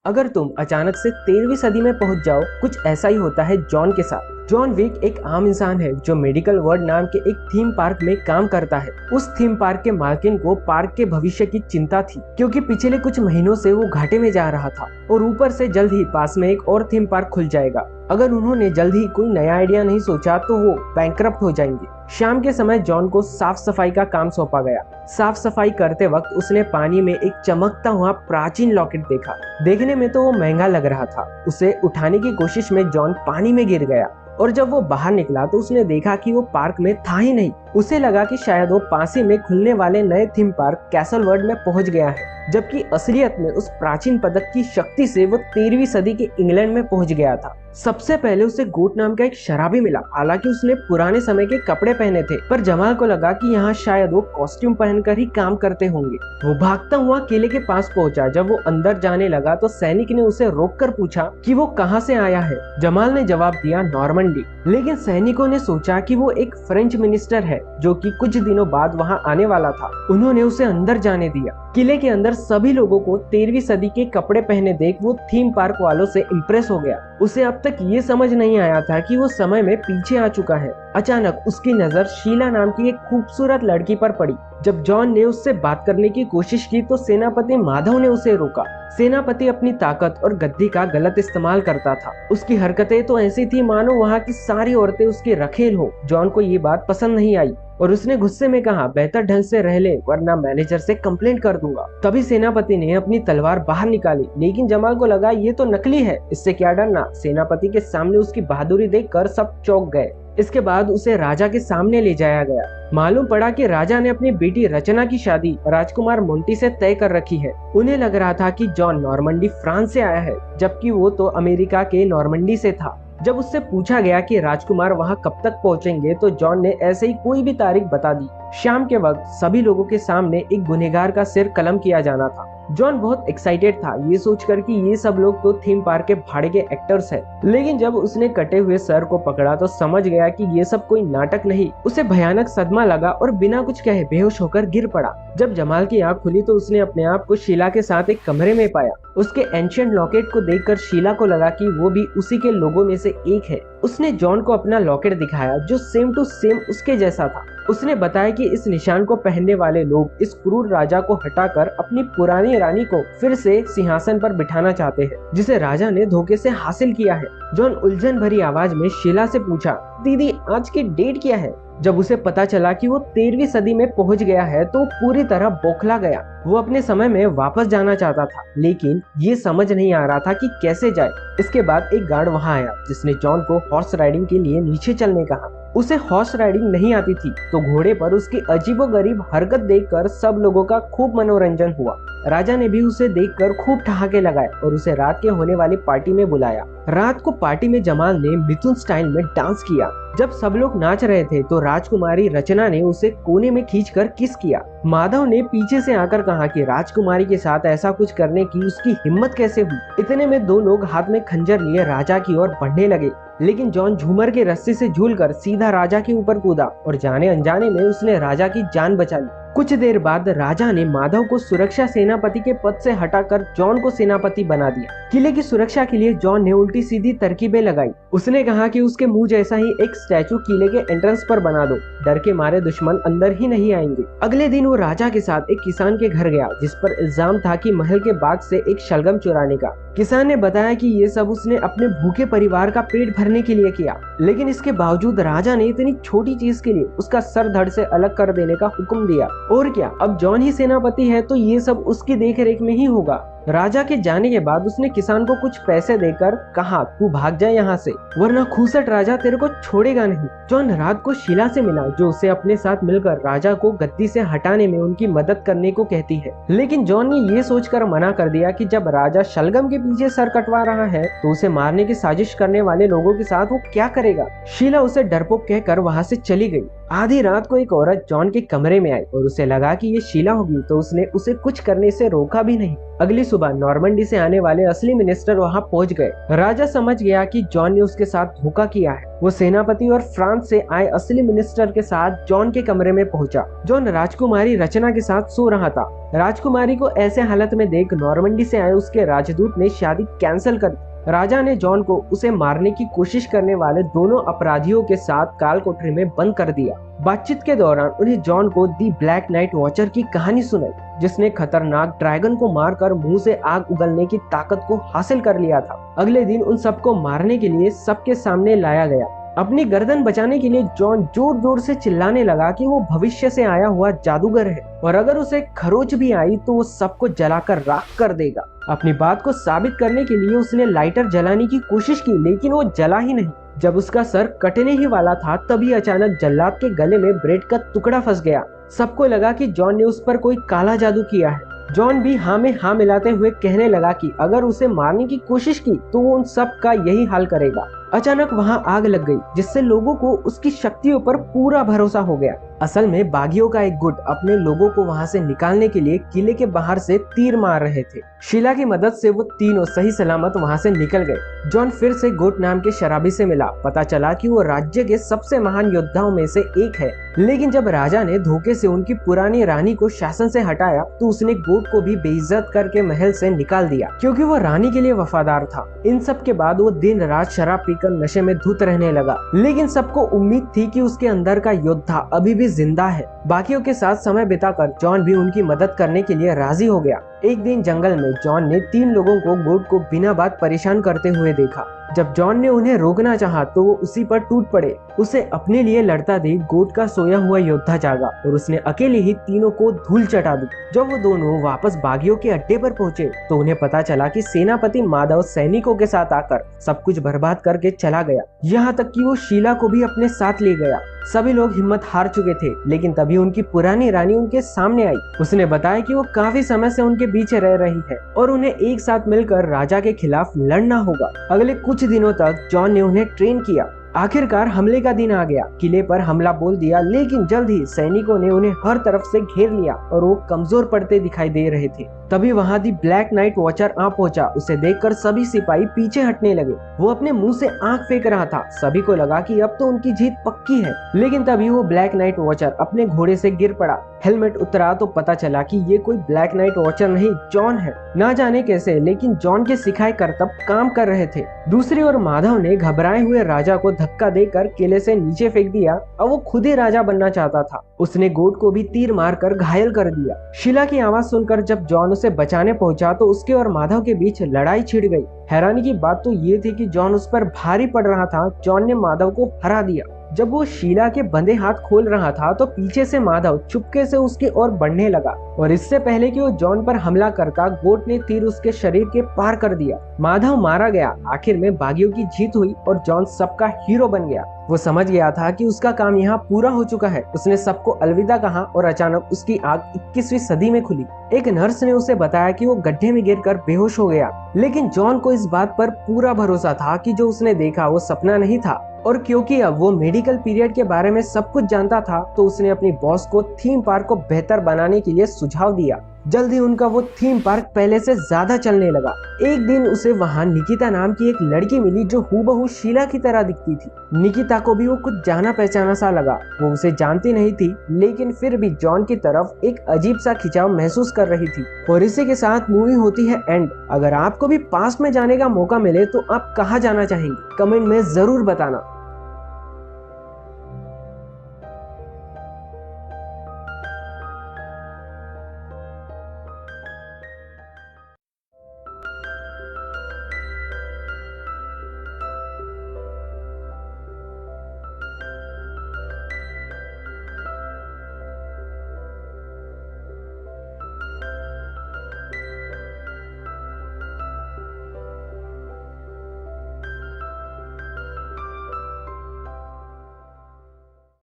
अगर तुम अचानक से 13वीं सदी में पहुंच जाओ, कुछ ऐसा ही होता है जॉन के साथ। जॉन विक एक आम इंसान है जो मेडिकल वर्ल्ड नाम के एक थीम पार्क में काम करता है। उस थीम पार्क के मालकिन को पार्क के भविष्य की चिंता थी, क्योंकि पिछले कुछ महीनों से वो घाटे में जा रहा था और ऊपर से जल्द ही पास में एक और थीम पार्क खुल जाएगा। अगर उन्होंने जल्द ही कोई नया आइडिया नहीं सोचा तो वो बैंकरप्ट हो जाएंगे। शाम के समय जॉन को साफ सफाई का काम सौंपा गया। साफ सफाई करते वक्त उसने पानी में एक चमकता हुआ प्राचीन लॉकेट देखा। देखने में तो वो महंगा लग रहा था। उसे उठाने की कोशिश में जॉन पानी में गिर गया और जब वो बाहर निकला तो उसने देखा कि वो पार्क में था ही नहीं। उसे लगा कि शायद वो पास ही में खुलने वाले नए थीम पार्क कैसल वर्ल्ड में पहुंच गया है, जबकि असलियत में उस प्राचीन पदक की शक्ति से वो 13वीं सदी के इंग्लैंड में पहुंच गया था। सबसे पहले उसे गोट नाम का एक शराबी मिला। हालांकि उसने पुराने समय के कपड़े पहने थे, पर जमाल को लगा कि यहाँ शायद वो कॉस्ट्यूम पहनकर ही काम करते होंगे। वो भागता हुआ किले के पास पहुंचा। जब वो अंदर जाने लगा तो सैनिक ने उसे रोककर पूछा कि वो कहाँ से आया है। जमाल ने जवाब दिया नॉर्मंडी, लेकिन सैनिकों ने सोचा कि वो एक फ्रेंच मिनिस्टर है जो कि कुछ दिनों बाद वहाँ आने वाला था। उन्होंने उसे अंदर जाने दिया। किले के अंदर सभी लोगों को 13वीं सदी के कपड़े पहने देख वो थीम पार्क वालों से इम्प्रेस हो गया। उसे अब तक ये समझ नहीं आया था कि वो समय में पीछे आ चुका है। अचानक उसकी नजर शीला नाम की एक खूबसूरत लड़की पर पड़ी। जब जॉन ने उससे बात करने की कोशिश की तो सेनापति माधव ने उसे रोका। सेनापति अपनी ताकत और गद्दी का गलत इस्तेमाल करता था। उसकी हरकतें तो ऐसी थी मानो वहाँ की सारी औरतें उसकी रखेल हो। जॉन को ये बात पसंद नहीं आई और उसने गुस्से में कहा, बेहतर ढंग से रह ले वरना मैनेजर से कंप्लेंट कर दूंगा। तभी सेनापति ने अपनी तलवार बाहर निकाली, लेकिन जमाल को लगा ये तो नकली है, इससे क्या डरना। सेनापति के सामने उसकी बहादुरी देखकर सब चौंक गए। इसके बाद उसे राजा के सामने ले जाया गया। मालूम पड़ा कि राजा ने अपनी बेटी रचना की शादी राजकुमार मोंटी से तय कर रखी है। उन्हें लग रहा था कि जॉन नॉर्मंडी फ्रांस से आया है, जबकि वो तो अमेरिका के नॉर्मंडी से था। जब उससे पूछा गया कि राजकुमार वहां कब तक पहुंचेंगे तो जॉन ने ऐसे ही कोई भी तारीख बता दी। शाम के वक्त सभी लोगों के सामने एक गुनहगार का सिर कलम किया जाना था। जॉन बहुत एक्साइटेड था ये सोचकर कि ये सब लोग तो थीम पार्क के भाड़े के एक्टर्स हैं। लेकिन जब उसने कटे हुए सर को पकड़ा तो समझ गया कि ये सब कोई नाटक नहीं। उसे भयानक सदमा लगा और बिना कुछ कहे बेहोश होकर गिर पड़ा। जब जमाल की आंख खुली तो उसने अपने आप को शीला के साथ एक कमरे में पाया। उसके एंशिएंट लॉकेट को देखकर शीला को लगा कि वो भी उसी के लोगों में से एक है। उसने जॉन को अपना लॉकेट दिखाया जो सेम टू सेम उसके जैसा था। उसने बताया कि इस निशान को पहनने वाले लोग इस क्रूर राजा को हटाकर अपनी पुरानी रानी को फिर से सिंहासन पर बिठाना चाहते हैं, जिसे राजा ने धोखे से हासिल किया है। जॉन उलझन भरी आवाज में शीला से पूछा, दीदी आज की डेट क्या है? जब उसे पता चला कि वो 13वीं सदी में पहुंच गया है तो पूरी तरह बौखला गया। वो अपने समय में वापस जाना चाहता था, लेकिन ये समझ नहीं आ रहा था कि कैसे जाए। इसके बाद एक गार्ड वहां आया जिसने जॉन को हॉर्स राइडिंग के लिए नीचे चलने कहा। उसे हॉर्स राइडिंग नहीं आती थी तो घोड़े पर उसकी अजीबोगरीब हरकत देखकर सब लोगों का खूब मनोरंजन हुआ। राजा ने भी उसे देखकर खूब ठहाके लगाए और उसे रात के होने वाली पार्टी में बुलाया। रात को पार्टी में जमाल ने मिथुन स्टाइल में डांस किया। जब सब लोग नाच रहे थे तो राजकुमारी रचना ने उसे कोने में खींचकर किस किया। माधव ने पीछे से आकर कहा कि राजकुमारी के साथ ऐसा कुछ करने की उसकी हिम्मत कैसे हुई। इतने में दो लोग हाथ में खंजर लिए राजा की ओर बढ़ने लगे, लेकिन जॉन झूमर के रस्सी से झूलकर सीधा राजा के ऊपर कूदा और जाने अनजाने में उसने राजा की जान बचा ली। कुछ देर बाद राजा ने माधव को सुरक्षा सेनापति के पद से हटाकर जॉन को सेनापति बना दिया। किले की सुरक्षा के लिए जॉन ने उल्टी सीधी तरकीबें लगाई। उसने कहा कि उसके मुंह जैसा ही एक स्टैचू किले के एंट्रेंस पर बना दो, डर के मारे दुश्मन अंदर ही नहीं आएंगे। अगले दिन वो राजा के साथ एक किसान के घर गया जिस पर इल्जाम था कि महल के बाग से एक शलगम चुराने का। किसान ने बताया कि ये सब उसने अपने भूखे परिवार का पेट भरने के लिए किया, लेकिन इसके बावजूद राजा ने इतनी छोटी चीज के लिए उसका सर धड़ से अलग कर देने का हुक्म दिया। और क्या, अब जॉन ही सेनापति है तो ये सब उसकी देखरेख में ही होगा। राजा के जाने के बाद उसने किसान को कुछ पैसे देकर कहा, तू भाग जा यहाँ से वरना खूसट राजा तेरे को छोड़ेगा नहीं। जॉन रात को शीला से मिला जो उसे अपने साथ मिलकर राजा को गद्दी से हटाने में उनकी मदद करने को कहती है, लेकिन जॉन ने ये सोचकर मना कर दिया कि जब राजा शलगम के पीछे सर कटवा रहा है तो उसे मारने की साजिश करने वाले लोगों के साथ वो क्या करेगा। शीला उसे डरपोक कहकर वहाँ से चली गई। आधी रात को एक औरत जॉन के कमरे में आई और उसे लगा कि ये शीला होगी तो उसने उसे कुछ करने से रोका भी नहीं। अगली सुबह नॉर्मंडी से आने वाले असली मिनिस्टर वहां पहुंच गए। राजा समझ गया कि जॉन ने उसके साथ धोखा किया है। वो सेनापति और फ्रांस से आए असली मिनिस्टर के साथ जॉन के कमरे में पहुंचा। जॉन राजकुमारी रचना के साथ सो रहा था। राजकुमारी को ऐसे हालत में देख नॉर्मंडी से आए उसके राजदूत ने शादी कैंसिल कर दी। राजा ने जॉन को उसे मारने की कोशिश करने वाले दोनों अपराधियों के साथ काल कोठरी में बंद कर दिया। बातचीत के दौरान उन्हें जॉन को दी ब्लैक नाइट वॉचर की कहानी सुनाई, जिसने खतरनाक ड्रैगन को मारकर मुंह से आग उगलने की ताकत को हासिल कर लिया था। अगले दिन उन सबको मारने के लिए सबके सामने लाया गया। अपनी गर्दन बचाने के लिए जॉन जोर जोर से चिल्लाने लगा कि वो भविष्य से आया हुआ जादूगर है और अगर उसे खरोच भी आई तो वो सबको जलाकर राख कर देगा। अपनी बात को साबित करने के लिए उसने लाइटर जलाने की कोशिश की, लेकिन वो जला ही नहीं। जब उसका सर कटने ही वाला था तभी अचानक जल्लाद के गले में ब्रेड का टुकड़ा फंस गया। सबको लगा कि जॉन ने उस पर कोई काला जादू किया है। जॉन भी हाँ में हाँ मिलाते हुए कहने लगा कि अगर उसे मारने की कोशिश की तो वो उन सब का यही हाल करेगा। अचानक वहां आग लग गई, जिससे लोगों को उसकी शक्तियों पर पूरा भरोसा हो गया। असल में बागियों का एक गुट अपने लोगों को वहां से निकालने के लिए किले के बाहर से तीर मार रहे थे। शीला की मदद से वो तीनों सही सलामत वहां से निकल गए। जॉन फिर से गोट नाम के शराबी से मिला। पता चला कि वो राज्य के सबसे महान योद्धाओं में से एक है, लेकिन जब राजा ने धोखे से उनकी पुरानी रानी को शासन से हटाया तो उसने गोट को भी बेइज्जत करके महल से निकाल दिया, क्योंकि वो रानी के लिए वफादार था। इन सब के बाद वो दिन रात शराब पीकर नशे में धुत रहने लगा, लेकिन सबको उम्मीद थी कि उसके अंदर का योद्धा अभी भी जिंदा है। बाकियों के साथ समय बिताकर जॉन भी उनकी मदद करने के लिए राजी हो गया। एक दिन जंगल में जॉन ने 3 लोगों को गोट को बिना बात परेशान करते हुए देखा। जब जॉन ने उन्हें रोकना चाहा तो वो उसी पर टूट पड़े। उसे अपने लिए लड़ता देख गोट का सोया हुआ योद्धा जागा और उसने अकेले ही तीनों को धूल चटा दी। जब वो दोनों वापस बागियों के अड्डे पर पहुंचे तो उन्हें पता चला कि सेनापति माधव सैनिकों के साथ आकर सब कुछ बर्बाद करके चला गया, यहाँ तक कि वो शीला को भी अपने साथ ले गया। सभी लोग हिम्मत हार चुके थे, लेकिन तभी उनकी पुरानी रानी उनके सामने आई। उसने बताया कि वो काफी समय से उनके पीछे रह रही है और उन्हें एक साथ मिलकर राजा के खिलाफ लड़ना होगा। अगले कुछ दिनों तक जॉन ने उन्हें ट्रेन किया। आखिरकार हमले का दिन आ गया। किले पर हमला बोल दिया, लेकिन जल्द ही सैनिकों ने उन्हें हर तरफ से घेर लिया और वो कमजोर पड़ते दिखाई दे रहे थे। तभी वहां दी ब्लैक नाइट वॉचर आ पहुंचा। उसे देखकर सभी सिपाही पीछे हटने लगे। वो अपने मुंह से आंख फेंक रहा था। सभी को लगा कि अब तो उनकी जीत पक्की है, लेकिन तभी वो ब्लैक नाइट वॉचर अपने घोड़े से गिर पड़ा। हेलमेट उतरा तो पता चला कि ये कोई ब्लैक नाइट वॉचर नहीं, जॉन है। ना जाने कैसे, लेकिन जॉन के सिखाए करतब काम कर रहे थे। दूसरी ओर माधव ने घबराए हुए राजा को धक्का देकर किले से नीचे फेंक दिया। अब वो खुद ही राजा बनना चाहता था। उसने गोट को भी तीर मारकर घायल कर दिया। शीला की आवाज सुनकर जब जॉन उसे बचाने पहुंचा तो उसके और माधव के बीच लड़ाई छिड़ गई। हैरानी की बात तो ये थी कि जॉन उस पर भारी पड़ रहा था। जॉन ने माधव को हरा दिया। जब वो शीला के बंधे हाथ खोल रहा था तो पीछे से माधव चुपके से उसकी ओर बढ़ने लगा और इससे पहले कि वो जॉन पर हमला करता, गोट ने तीर उसके शरीर के पार कर दिया। माधव मारा गया। आखिर में बागियों की जीत हुई और जॉन सबका हीरो बन गया। वो समझ गया था कि उसका काम यहाँ पूरा हो चुका है। उसने सबको अलविदा कहा और अचानक उसकी आंख 21वीं सदी में खुली। एक नर्स ने उसे बताया कि वो गड्ढे में गिरकर बेहोश हो गया, लेकिन जॉन को इस बात पर पूरा भरोसा था कि जो उसने देखा वो सपना नहीं था। और क्योंकि अब वो मेडिकल पीरियड के बारे में सब कुछ जानता था तो उसने अपनी बॉस को थीम पार्क को बेहतर बनाने के लिए सुझाव दिया। जल्द ही उनका वो थीम पार्क पहले से ज्यादा चलने लगा। एक दिन उसे वहाँ निकिता नाम की एक लड़की मिली जो हूबहू शीला की तरह दिखती थी। निकिता को भी वो कुछ जाना पहचाना सा लगा। वो उसे जानती नहीं थी, लेकिन फिर भी जॉन की तरफ एक अजीब सा खिंचाव महसूस कर रही थी। और इसी के साथ मूवी होती है एंड। अगर आपको भी पास्ट में जाने का मौका मिले तो आप कहाँ जाना चाहेंगे, कमेंट में जरूर बताना।